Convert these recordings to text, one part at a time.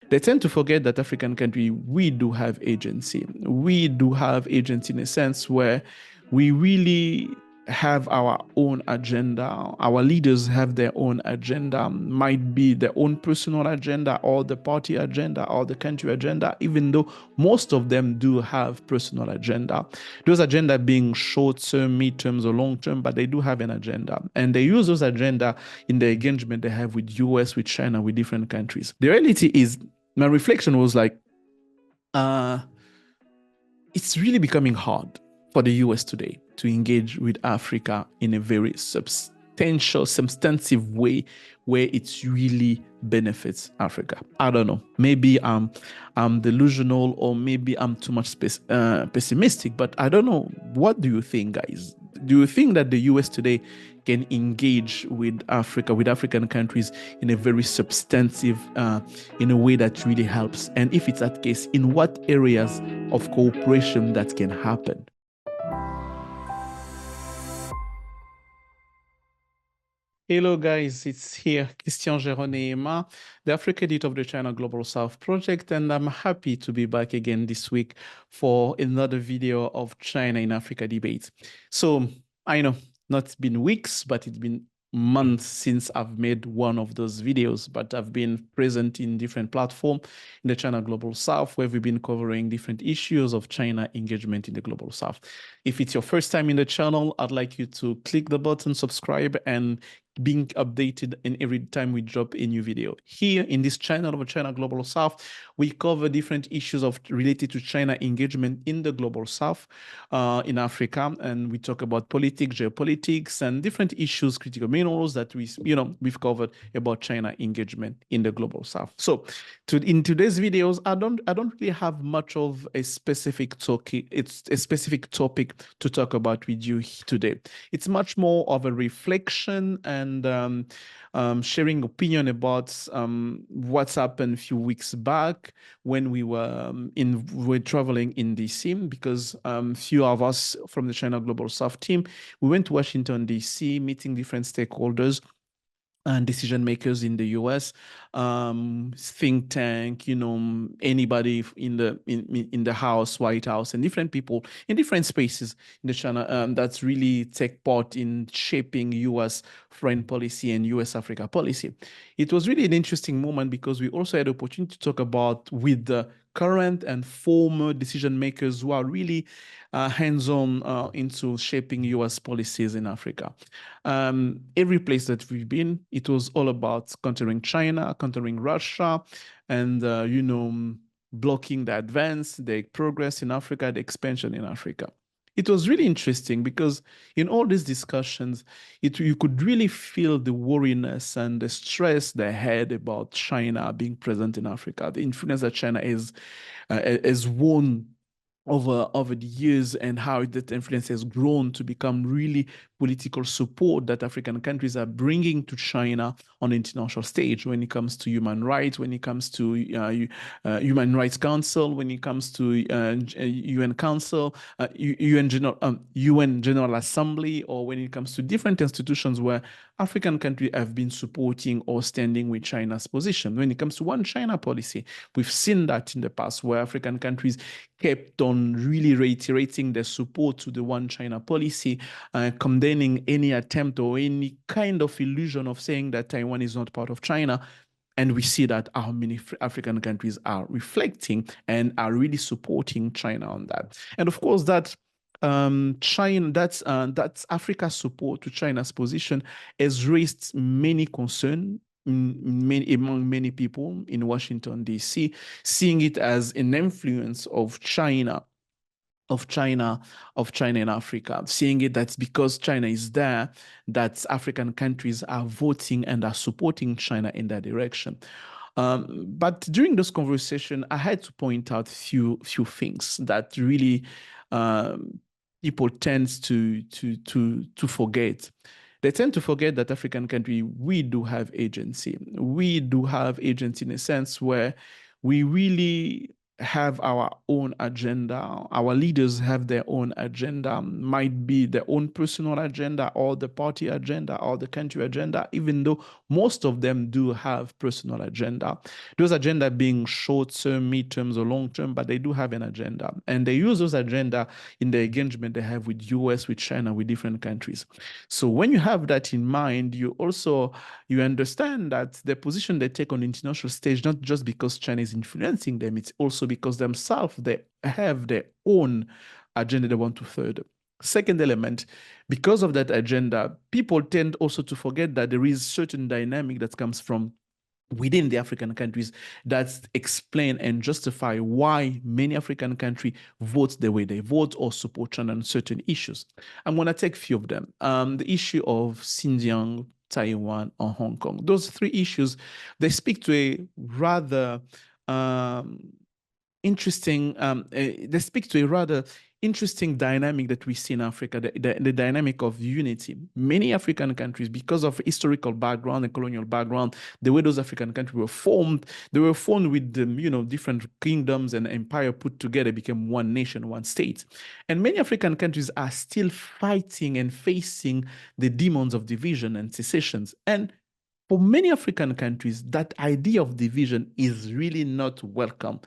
They tend to forget that African country, we do have agency. We do have agency in a sense where we really have our own agenda. Our leaders have their own agenda, might be their own personal agenda or the party agenda or the country agenda, even though most of them do have personal agenda. Those agenda being short-term, mid-terms, or long-term, but they do have an agenda. And they use those agenda in the engagement they have with US, with China, with different countries. The reality is, my reflection was like, it's really becoming hard for the US today to engage with Africa in a very substantive way where it really benefits Africa. I don't know. Maybe I'm delusional, or maybe I'm too much pessimistic, but I don't know. What do you think, guys? Do you think that the US today can engage with Africa, with African countries in a very substantive, in a way that really helps? And if it's that case, in what areas of cooperation that can happen? Hello guys, it's here Christian Geraud, the Africa editor of the China Global South Project, and I'm happy to be back again this week for another video of China in Africa debate. So I know not been weeks, but it's been months since I've made one of those videos, but I've been present in different platforms in the China Global South, where we've been covering different issues of China engagement in the Global South. If it's your first time in the channel, I'd like you to click the button, subscribe, and being updated in every time we drop a new video. Here in this channel of China Global South, we cover different issues related to China engagement in the Global South, in Africa, and we talk about politics, geopolitics, and different issues, critical minerals that we've covered about China engagement in the Global South. So in today's videos, I don't really have much of a specific topic. It's a specific topic to talk about with you today. It's much more of a reflection and sharing opinion about what's happened a few weeks back when we were traveling in DC, because few of us from the China Global South team, we went to Washington DC, meeting different stakeholders and decision makers in the U.S., think tank, anybody in the House, White House, and different people in different spaces in the China that's really take part in shaping U.S. foreign policy and U.S. Africa policy. It was really an interesting moment because we also had the opportunity to talk about with the current and former decision makers who are really hands-on into shaping U.S. policies in Africa. Every place that we've been, it was all about countering China, countering Russia, and blocking the advance, the progress in Africa, the expansion in Africa. It was really interesting because in all these discussions, you could really feel the worriness and the stress they had about China being present in Africa, the influence that China has won over the years, and how that influence has grown to become really political support that African countries are bringing to China on the international stage when it comes to human rights, when it comes to Human Rights Council, when it comes to UN Council, UN General Assembly, or when it comes to different institutions where African countries have been supporting or standing with China's position. When it comes to one China policy, we've seen that in the past where African countries kept on really reiterating their support to the one China policy, condemning any attempt or any kind of illusion of saying that Taiwan is not part of China. And we see that how many African countries are reflecting and are really supporting China on that. And of course, that's Africa's support to China's position has raised many concerns among many people in Washington, D.C., seeing it as an influence of China in Africa, seeing it that's because China is there, that African countries are voting and are supporting China in that direction. But during this conversation, I had to point out few things that really people tend to forget. They tend to forget that African country, we do have agency. We do have agency in a sense where we really have our own agenda. Our leaders have their own agenda, might be their own personal agenda or the party agenda or the country agenda, even though most of them do have personal agenda. Those agenda being short-term, mid-term, or long-term, but they do have an agenda. And they use those agenda in the engagement they have with US, with China, with different countries. So when you have that in mind, you understand that the position they take on the international stage, not just because China is influencing them, it's also because themselves, they have their own agenda they want to further. Second element, because of that agenda, people tend also to forget that there is certain dynamic that comes from within the African countries that explain and justify why many African countries vote the way they vote or support China on certain issues. I'm going to take a few of them. The issue of Xinjiang, Taiwan, or Hong Kong. Those three issues, they speak to a rather um, interesting, they speak to a rather interesting dynamic that we see in Africa, the dynamic of unity. Many African countries, because of historical background and colonial background, the way those African countries were formed, they were formed with the, different kingdoms and empire put together, became one nation, one state. And many African countries are still fighting and facing the demons of division and secessions. And for many African countries, that idea of division is really not welcome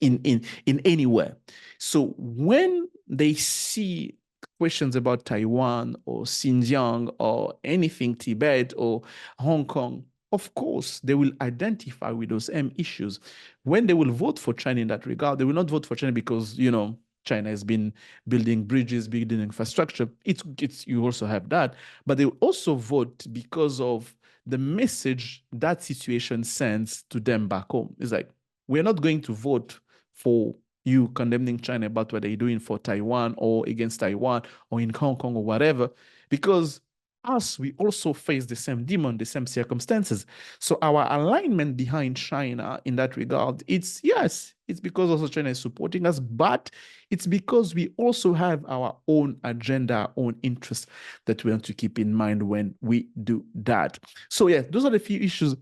in anywhere. So when they see questions about Taiwan or Xinjiang or anything Tibet or Hong Kong, of course, they will identify with those issues. When they will vote for China in that regard, they will not vote for China because, China has been building bridges, building infrastructure. It's you also have that, but they will also vote because of the message that situation sends to them back home. It's like, we're not going to vote for you condemning China about what they're doing for Taiwan or against Taiwan or in Hong Kong or whatever, because we also face the same demon, the same circumstances. So our alignment behind China in that regard, it's because also China is supporting us, but it's because we also have our own agenda, our own interests that we want to keep in mind when we do that. So those are the few issues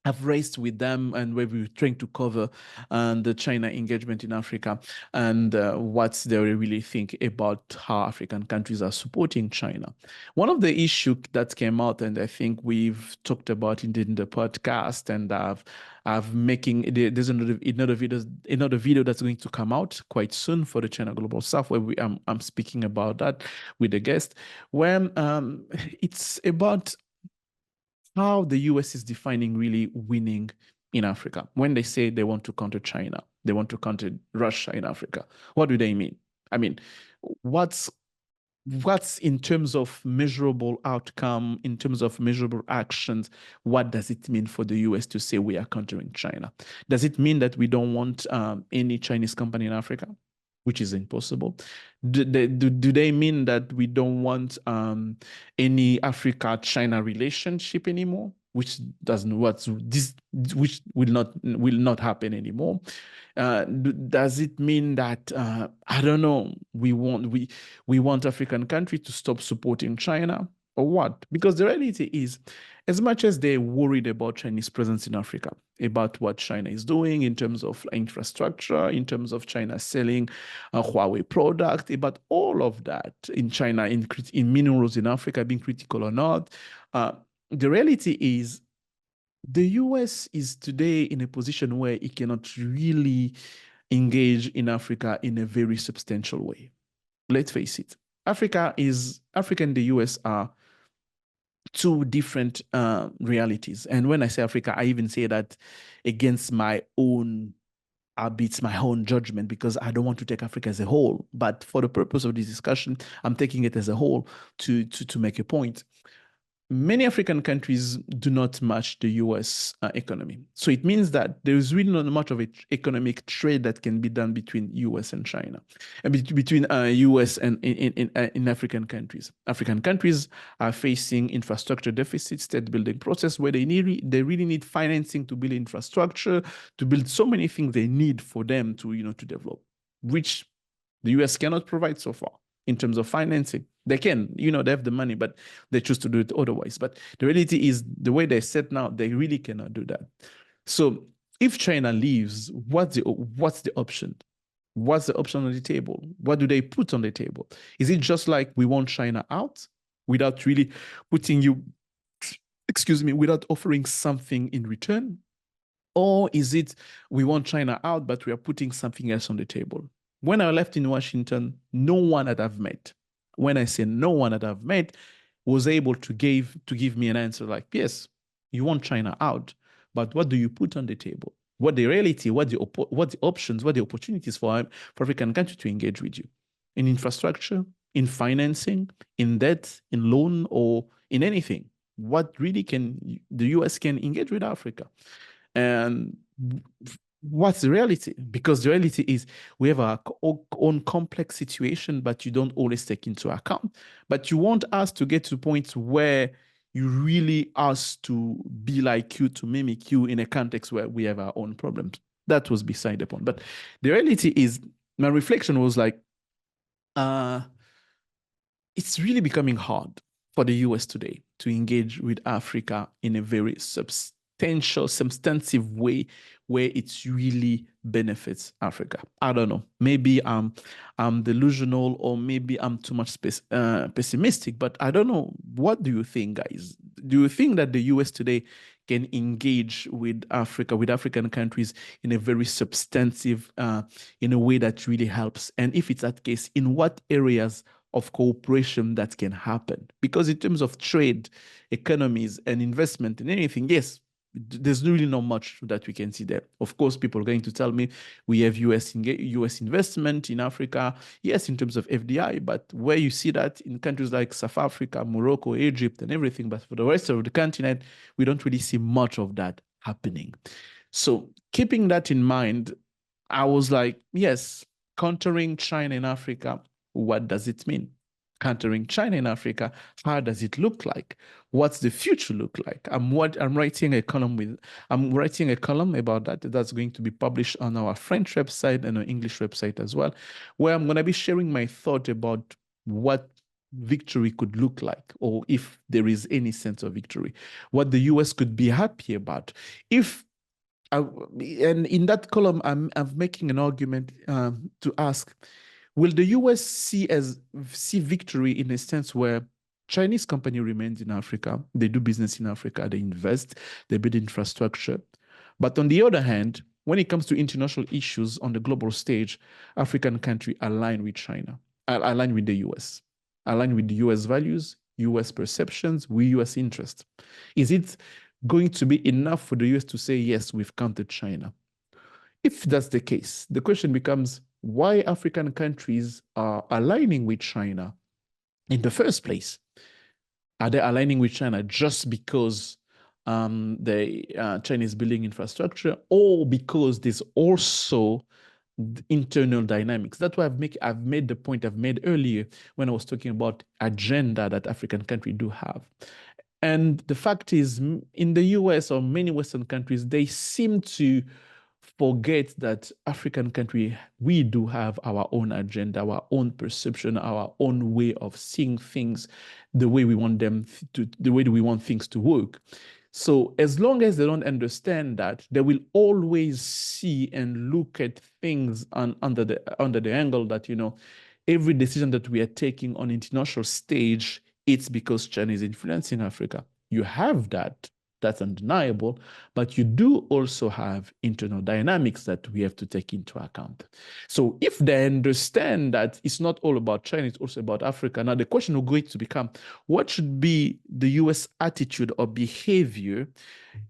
I've raised with them and where we were trying to cover the China engagement in Africa and what they really think about how African countries are supporting China. One of the issues that came out, and I think we've talked about it in the podcast, and there's another video that's going to come out quite soon for the China Global South, where I'm speaking about that with a guest, when it's about how the US is defining really winning in Africa. When they say they want to counter China, they want to counter Russia in Africa, what do they mean? I mean, what's in terms of measurable outcome, in terms of measurable actions, what does it mean for the US to say we are countering China? Does it mean that we don't want any Chinese company in Africa, which is impossible? Do they mean that we don't want any Africa-China relationship anymore, which which will not happen anymore? Does it mean that I don't know, we want African countries to stop supporting China or what? Because the reality is, as much as they're worried about Chinese presence in Africa, about what China is doing in terms of infrastructure, in terms of China selling a Huawei product, about all of that in China, in minerals in Africa, being critical or not, the reality is the US is today in a position where it cannot really engage in Africa in a very substantial way. Let's face it. Africa and the US are two different realities. And when I say Africa, I even say that against my own habits, my own judgment, because I don't want to take Africa as a whole. But for the purpose of this discussion, I'm taking it as a whole to make a point. Many African countries do not match the US economy. So it means that there is really not much of an economic trade that can be done between US and China, and between US and in African countries. African countries are facing infrastructure deficits, state building process, where they really need financing to build infrastructure, to build so many things they need for them to develop, which the US cannot provide so far in terms of financing. They can, they have the money, but they choose to do it otherwise. But the reality is, the way they're set now, they really cannot do that. So If China leaves, what's the option? What's the option on the table? What do they put on the table? Is it just like we want China out without really putting you, excuse me, without offering something in return? Or is it we want China out, but we are putting something else on the table? When I left in Washington, no one that I've met, when I say no one that I've met, was able to give me an answer like, yes, you want China out, but what do you put on the table? What the reality, what the options, what the opportunities for African countries to engage with you in infrastructure, in financing, in debt, in loan, or in anything? What really can the US can engage with Africa? And what's the reality? Because the reality is we have our own complex situation, but you don't always take into account. But you want us to get to the point where you really ask to be like you, to mimic you in a context where we have our own problems. That was beside the point. But the reality is, my reflection was like, it's really becoming hard for the US today to engage with Africa in a very substantive way where it really benefits Africa. I don't know. Maybe I'm delusional, or maybe I'm too much pessimistic, but I don't know. What do you think, guys? Do you think that the US today can engage with Africa, with African countries in a very substantive, in a way that really helps? And if it's that case, in what areas of cooperation that can happen? Because in terms of trade, economies, and investment and anything, yes, there's really not much that we can see there. Of course, people are going to tell me we have US investment in Africa, yes, in terms of FDI, but where you see that in countries like South Africa, Morocco, Egypt, and everything, but for the rest of the continent, we don't really see much of that happening. So keeping that in mind, I was like, yes, countering China in Africa, what does it mean? Countering China in Africa, how does it look like? What's the future look like? I'm writing a column about that. That's going to be published on our French website and our English website as well, where I'm going to be sharing my thought about what victory could look like, or if there is any sense of victory, what the US could be happy about. If and in that column, I'm making an argument to ask, will the US see victory in a sense where Chinese company remains in Africa, they do business in Africa, they invest, they build infrastructure. But on the other hand, when it comes to international issues on the global stage, African country align with China, align with the US, align with the US values, US perceptions, with US interest. Is it going to be enough for the US to say, yes, we've countered China? If that's the case, the question becomes, why African countries are aligning with China in the first place? Are they aligning with China just because the Chinese building infrastructure, or because there's also internal dynamics? That's why I've made the point I've made earlier when I was talking about agenda that African countries do have. And the fact is, in the US or many Western countries, they seem to forget that African country, we do have our own agenda, our own perception, our own way of seeing things, the way we want them to, the way we want things to work. So as long as they don't understand that, they will always see and look at things under the angle that, every decision that we are taking on international stage, it's because China is influencing Africa. You have that. That's undeniable, but you do also have internal dynamics that we have to take into account. So if they understand that it's not all about China, it's also about Africa, now the question will going to become, what should be the US attitude or behavior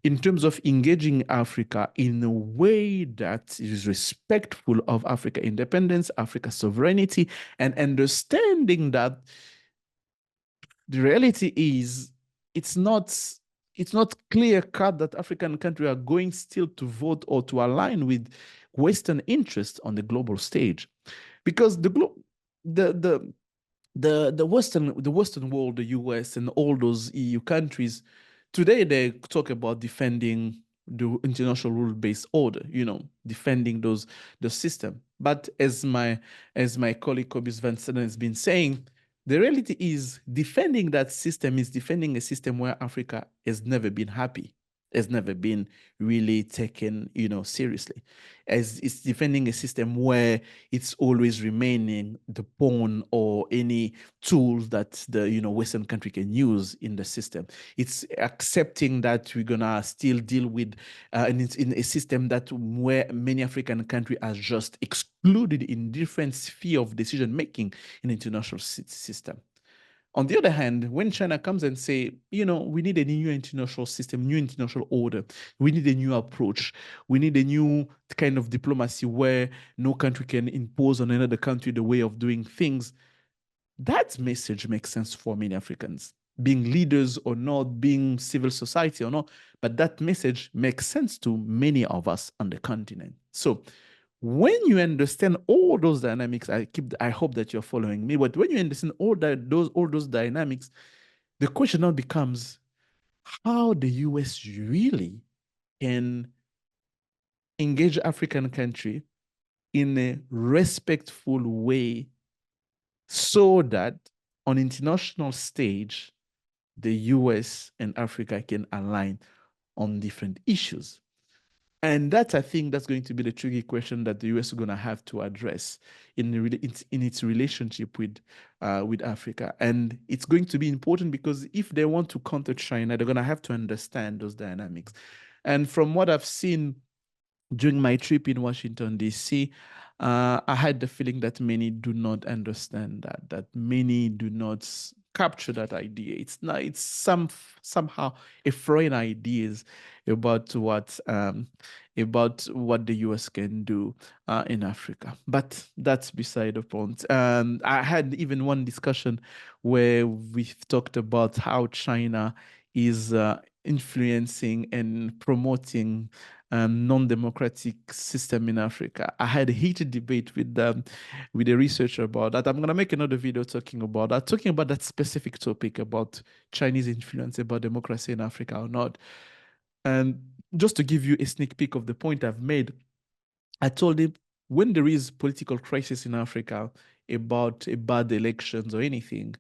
in terms of engaging Africa in a way that is respectful of Africa independence, Africa sovereignty, and understanding that the reality is it's not clear cut that African countries are going still to vote or to align with Western interests on the global stage, because the Western world, the US and all those EU countries, today they talk about defending the international rule-based order, defending the system. But as my colleague Cobus Van Seden has been saying, the reality is defending that system is defending a system where Africa has never been happy. has never been really taken, seriously, as it's defending a system where it's always remaining the pawn or any tools that the, Western country can use in the system. It's accepting that we're gonna still deal with, and it's in a system that where many African countries are just excluded in different sphere of decision making in international system. On the other hand, when China comes and say, we need a new international system, new international order, we need a new approach, we need a new kind of diplomacy where no country can impose on another country the way of doing things, that message makes sense for many Africans, being leaders or not, being civil society or not, but that message makes sense to many of us on the continent. So when you understand all those dynamics, I hope that you're following me, but when you understand all those dynamics, the question now becomes how the US really can engage African country in a respectful way so that on international stage, the US and Africa can align on different issues. And that, I think, that's going to be the tricky question that the US is going to have to address in its relationship with Africa. And it's going to be important because if they want to counter China, they're going to have to understand those dynamics. And from what I've seen during my trip in Washington, D.C., I had the feeling that many do not understand that many do not capture that idea. It's somehow a foreign ideas about what the US can do in Africa. But that's beside the point. I had even one discussion where we talked about how China is influencing and promoting non-democratic system in Africa. I had a heated debate with a researcher about that. I'm gonna make another video talking about that specific topic about Chinese influence about democracy in Africa or not. And just to give you a sneak peek of the point I've made, I told him when there is political crisis in Africa about a bad elections or anything,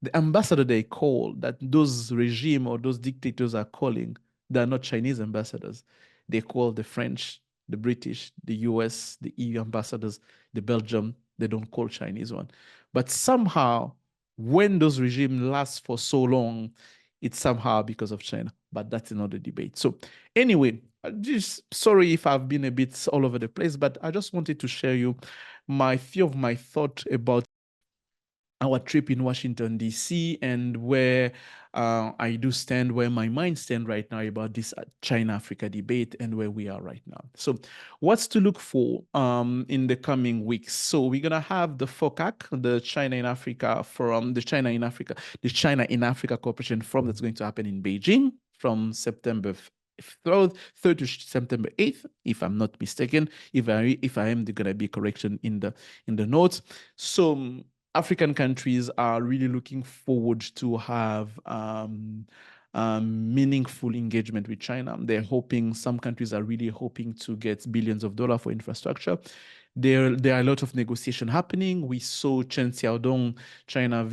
the ambassador they call, that those regime or those dictators are calling, they are not Chinese ambassadors. They call the French, the British, the US, the EU ambassadors, the Belgium. They don't call Chinese one. But somehow, when those regimes last for so long, it's somehow because of China. But that's another debate. So anyway, just sorry if I've been a bit all over the place, but I just wanted to share you my few of my thought about our trip in Washington, D.C., and where I do stand, where my mind stands right now about this China-Africa debate and where we are right now. So what's to look for in the coming weeks? So we're going to have the FOCAC, the China in Africa Forum, the China in Africa Cooperation Forum that's going to happen in Beijing from September 3rd to September 8th, if I'm not mistaken. If I am, going to be correction in the notes. So African countries are really looking forward to have meaningful engagement with China. Some countries are really hoping to get billions of dollars for infrastructure. There are a lot of negotiation happening. We saw Chen Xiaodong, China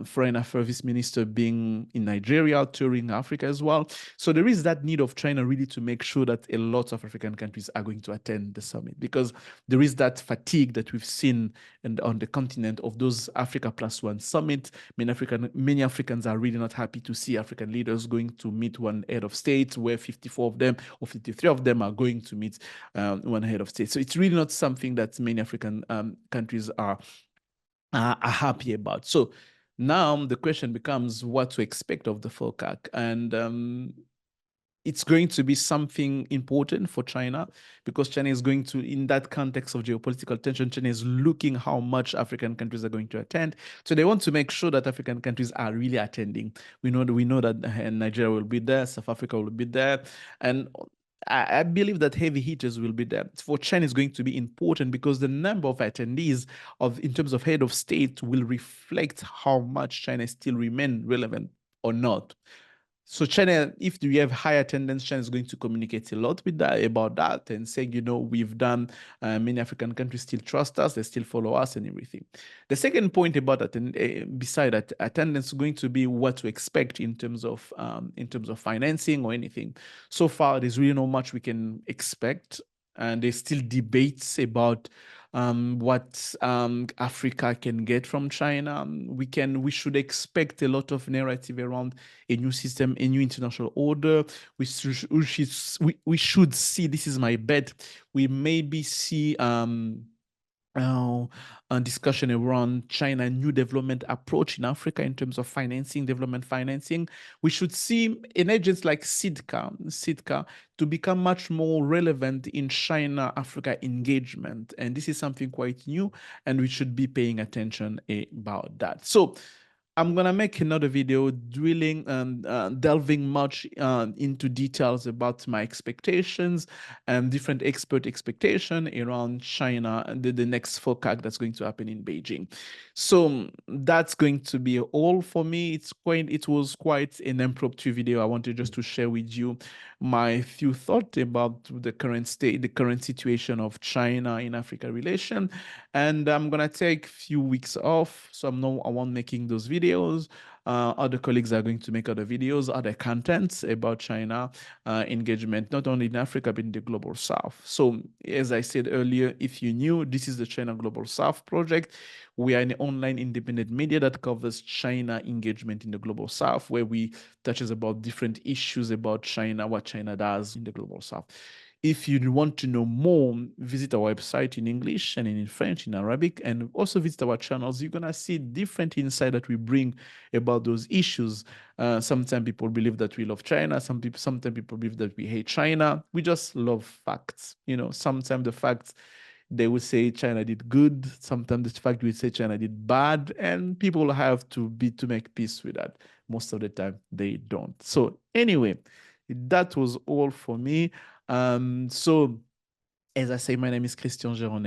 Foreign Affairs Vice Minister, being in Nigeria, touring Africa as well. So there is that need of China really to make sure that a lot of African countries are going to attend the summit, because there is that fatigue that we've seen on the continent of those Africa Plus One summit. Many Africans are really not happy to see African leaders going to meet one head of state, where 54 of them or 53 of them are going to meet one head of state. So it's really not something that many African countries are happy about. So now the question becomes what to expect of the FOCAC. And it's going to be something important for China, because China is going to, in that context of geopolitical tension, China is looking how much African countries are going to attend. So they want to make sure that African countries are really attending. We know that Nigeria will be there, South Africa will be there, and I believe that heavy hitters will be there. For China, is going to be important because the number of attendees in terms of head of state will reflect how much China still remain relevant or not. So China, if we have high attendance, China is going to communicate a lot with that about that and saying, we've done, many African countries still trust us, they still follow us and everything. The second point about that, beside that, attendance is going to be what to expect in terms of financing or anything. So far, there's really not much we can expect, and there's still debates about what Africa can get from China. We should expect a lot of narrative around a new system, a new international order. We should see, this is my bet, we maybe see uh, a discussion around China new development approach in Africa in terms of financing, development financing. We should see an agent like SIDCA to become much more relevant in China-Africa engagement. And this is something quite new, and we should be paying attention about that. So I'm gonna make another video drilling and delving much into details about my expectations and different expert expectation around China and the next FOCAC that's going to happen in Beijing. So that's going to be all for me. It was quite an impromptu video. I wanted just to share with you my few thoughts about the current state, the current situation of China in Africa relation. And I'm gonna take a few weeks off, so I won't making those videos. Other colleagues are going to make other videos, other contents about China engagement, not only in Africa, but in the Global South. So as I said earlier, if you knew, this is the China Global South project. We are an online independent media that covers China engagement in the Global South, where we touches about different issues about China, what China does in the Global South. If you want to know more, visit our website in English and in French, in Arabic, and also visit our channels. You're going to see different insight that we bring about those issues. Sometimes people believe that we love China. Sometimes people believe that we hate China. We just love facts. Sometimes the facts, they would say China did good. Sometimes the fact we say China did bad, and people have to make peace with that. Most of the time, they don't. So anyway, that was all for me. So as I say, my name is Christian Geraud.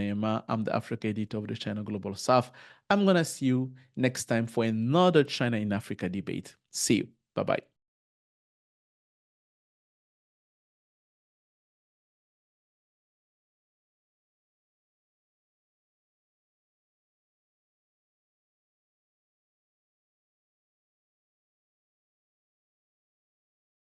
I'm the Africa editor of the China Global South. I'm going to see you next time for another China in Africa debate. See you. Bye-bye.